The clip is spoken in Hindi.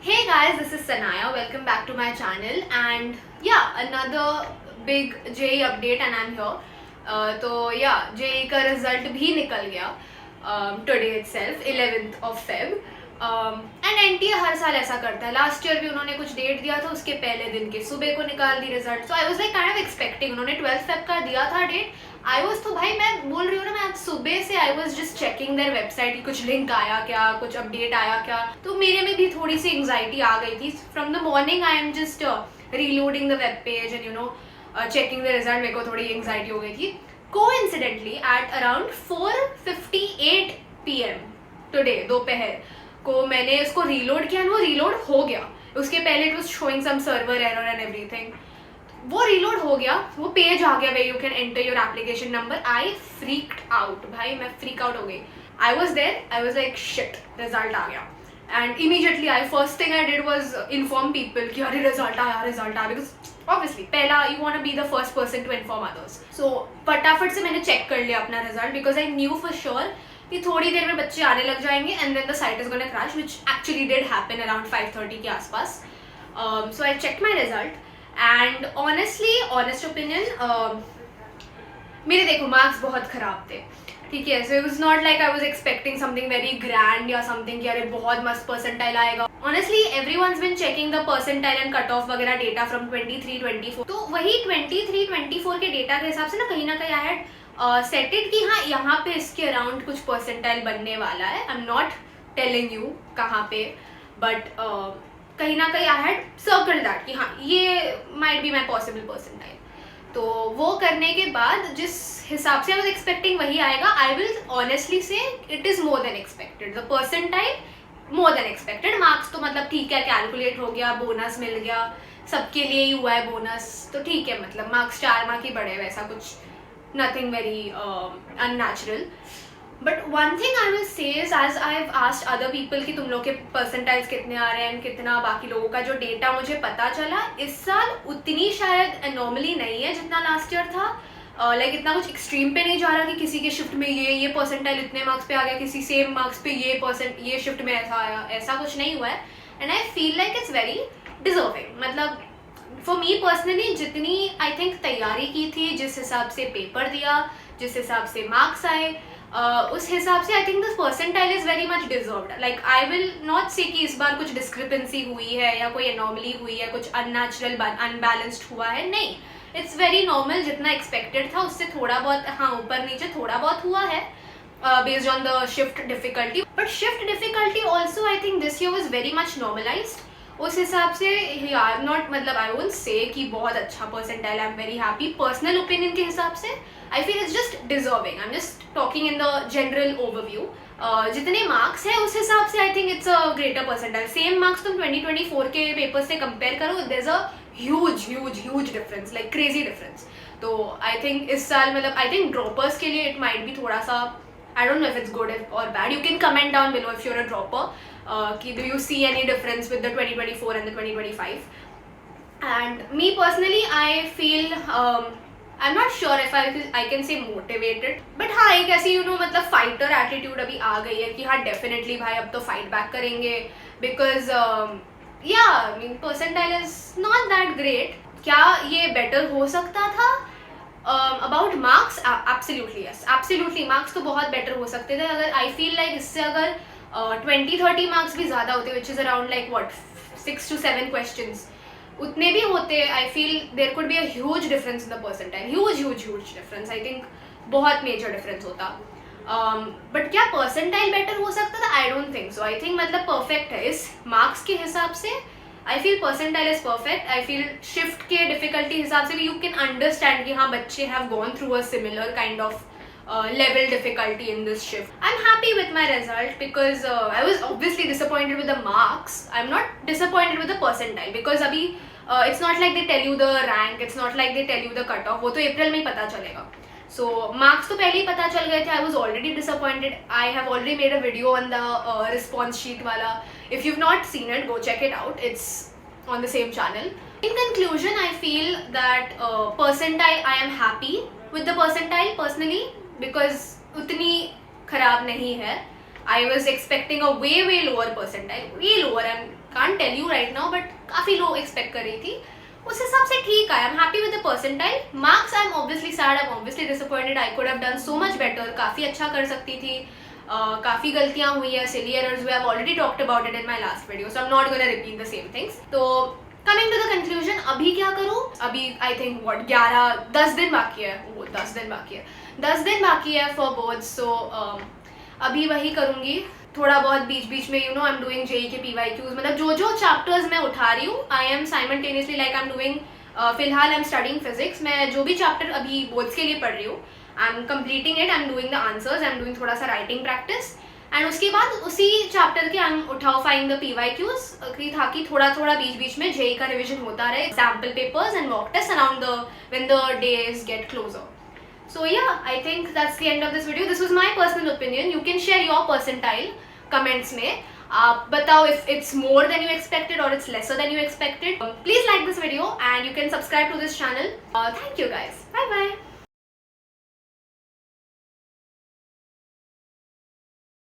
Hey guys, this is Sanaya. Welcome back to my channel and yeah, another big JEE update and I'm here. तो yeah, JEE का result भी निकल गया today itself, 11th of Feb. And NTA हर साल ऐसा करता है. लास्ट ईयर भी उन्होंने कुछ डेट दिया था, उसके पहले दिन के सुबह को निकाल the result. So I was like kind of expecting. उन्होंने 12th Feb का दिया था डेट. आई वाज तो भाई मैं बोल रही हूँ ना, मैं आज सुबह से I was just checking their website की कुछ लिंक आया क्या, कुछ अपडेट आया क्या. तो मेरे में भी थोड़ी सी एंग्जाइटी आ गई थी. From the morning I am just reloading the web page and checking the result. मेरे को थोड़ी एंग्जाइटी हो गई थी. Coincidentally at around 4:58 PM today दोपहर को मैंने उसको रीलोड किया, वो रीलोड हो गया. उसके पहले it was showing some server error and everything. वो रीलोड हो गया, वो पेज आ गया where you can enter your application number. I freaked out भाई, मैं फ्रीक आउट हो गई. I was there, I was like shit, result आ गया. And immediately I first thing I did was inform people कि अरे रिजल्ट आया, बिकॉज ऑब्वियसली पहला you want to be the first person to inform others. So फटाफट से मैंने चेक कर लिया अपना result because I knew for sure कि थोड़ी देर में बच्चे आने लग जाएंगे and then the site is gonna crash, which actually did happen around 5:30 के आसपास. So I checked my result and honestly, honest opinion, मेरे देखो मार्क्स बहुत खराब थे. ठीक है, so it was not like I was expecting something very grand या समथिंग कि अरे बहुत मस्त परसेंटाइल आएगा. Honestly everyone's been checking the percentile and cut off वगैरह डेटा फ्रॉम 23-24. तो वही 23-24 के डेटा के हिसाब से ना कहीं आई हैड सेटेड कि हाँ यहाँ पे इसके अराउंड कुछ परसेंटाइल बनने वाला है. I am not telling you कहाँ पे, बट कहीं ना कहीं आई हैड सर्कल दैट कि हाँ ये might be my possible percentile. तो वो करने के बाद जिस हिसाब से आई वाज एक्सपेक्टिंग वही आएगा. आई विल ऑनेस्टली से it is more than expected. The percentile more than expected. Marks तो मतलब ठीक है, कैलकुलेट हो गया, बोनस मिल गया, सबके लिए ही हुआ है बोनस, तो ठीक है. मतलब मार्क्स 4 मार्क ही बढ़े, वैसा कुछ nothing very unnatural. But one thing I will say is, as I've asked other people कि तुम लोग के percentiles कितने आ रहे हैं, कितना बाकी लोगों का, जो डेटा मुझे पता चला इस साल उतनी शायद एनॉमली नहीं है जितना लास्ट ईयर था. लाइक इतना कुछ एक्सट्रीम पे नहीं जा रहा कि किसी के शिफ्ट में ये परसेंटाइल इतने मार्क्स पे आ गया, किसी सेम मार्क्स पे ये शिफ्ट में ऐसा आया, ऐसा कुछ नहीं हुआ है. And I feel like it's very deserving. मतलब फॉर मी पर्सनली जितनी आई थिंक तैयारी की थी, जिस हिसाब से पेपर दिया, जिस हिसाब से मार्क्स आए, उस हिसाब से I think this percentile is very much deserved. Like I will not से कि इस बार कुछ डिस्क्रिपेंसी हुई है या कोई एनॉमली हुई है, कुछ अननेचुरल अनबैलेंस्ड हुआ है. नहीं, इट्स वेरी नॉर्मल. जितना एक्सपेक्टेड था उससे थोड़ा बहुत हाँ ऊपर नीचे थोड़ा बहुत हुआ है based on the shift difficulty. But shift difficulty also I think this year was very much normalised. उस हिसाब से आई एम नॉट, मतलब आई वोंट से कि बहुत अच्छा percentile. I am very happy. Personal opinion के हिसाब से I feel it's just deserving. I am just talking in the general overview. जितने मार्क्स है उस हिसाब से I think it's a greater percentile. Same marks तुम 2024 के पेपर से कंपेयर करो, there is a huge difference, like crazy difference. तो आई थिंक इस साल मतलब आई थिंक ड्रॉपर्स के लिए इट माइट भी थोड़ा सा, I don't know if it's good or bad. You can comment down below if you're a dropper. Do you see any difference with the 2024 and the 2025? And me personally, I feel I'm not sure if I can say motivated. But हाँ एक ऐसी मतलब fighter attitude अभी आ गई है कि हाँ definitely भाई अब तो fight back करेंगे. Because yeah, I mean percentile is not that great. क्या ये better हो सकता था? About marks absolutely yes, absolutely marks तो बहुत बेटर हो सकते थे. अगर आई फील लाइक इससे अगर 20-30 मार्क्स भी ज़्यादा होते, which is around like what 6 to 7 questions, उतने भी होते, I feel there could be a huge difference in the percentile. Huge difference. I think बहुत मेजर डिफरेंस होता. बट क्या परसेंटाइल बेटर हो सकता था? I don't think so. I think मतलब परफेक्ट है इस मार्क्स के हिसाब से. I feel percentile is perfect. I feel shift के डिफिकल्टी हिसाब से भी यू कैन अंडरस्टैंड कि हाँ बच्चे have gone through a similar kind of level difficulty in this shift. I'm happy with my result because I was obviously disappointed with the marks. I'm not disappointed with the percentile because अभी it's not like they tell you the rank, it's not like they tell you the cutoff. वो तो अप्रैल में ही पता चलेगा. So marks तो पहले ही पता चल गए थे. I was already disappointed. I have already made a video on the response sheet वाला. If you've not seen it, go check it out. It's on the same channel. In conclusion, I feel that percentile, I am happy with the percentile personally because उतनी खराब नहीं है. I was expecting a way lower percentile, way lower. Can't tell you right now, but काफ़ी लो एक्सपेक्ट कर रही थी. उस हिसाब से ठीक है. I am happy with the percentile. Marks I am obviously sad, I am obviously disappointed. I could have done so much better. काफ़ी अच्छा कर सकती थी. काफ़ी गलतियाँ हुई है, सिली एरर्स हुए. I have already talked about it in my last video, so I am not gonna repeat the same things. तो कमिंग टू द कंक्लूजन, अभी क्या करूँ? अभी आई थिंक व्हाट 10 दिन बाकी है. वो 10 दिन बाकी है. 10 दिन बाकी है फॉर बोर्ड. सो अभी वही करूँगी. थोड़ा बहुत बीच बीच में you know I am doing JEE के PYQs. मतलब जो जो चैप्टर्स मैं उठा रही हूँ, I am simultaneously like I am doing. फिलहाल आई एम स्टडिंग फिजिक्स. मैं जो भी चैप्टर अभी बोर्ड्स के लिए पढ़ रही हूँ, I am completing it. I am doing the answers. I am doing थोड़ा सा राइटिंग प्रैक्टिस. एंड उसके बाद उसी चैप्टर के आई एम उठाओ द PYQs, ताकि थोड़ा थोड़ा बीच बीच में जेई का रिविजन होता रहे. Sample papers and mock test around the when the days get closer. So yeah, I think that's the end of this video. This was my personal opinion. You can share your percentile comments में. आप बताओ if it's more than you expected or it's lesser than you expected. Please like this video and you can subscribe to this channel. Thank you guys. Bye bye.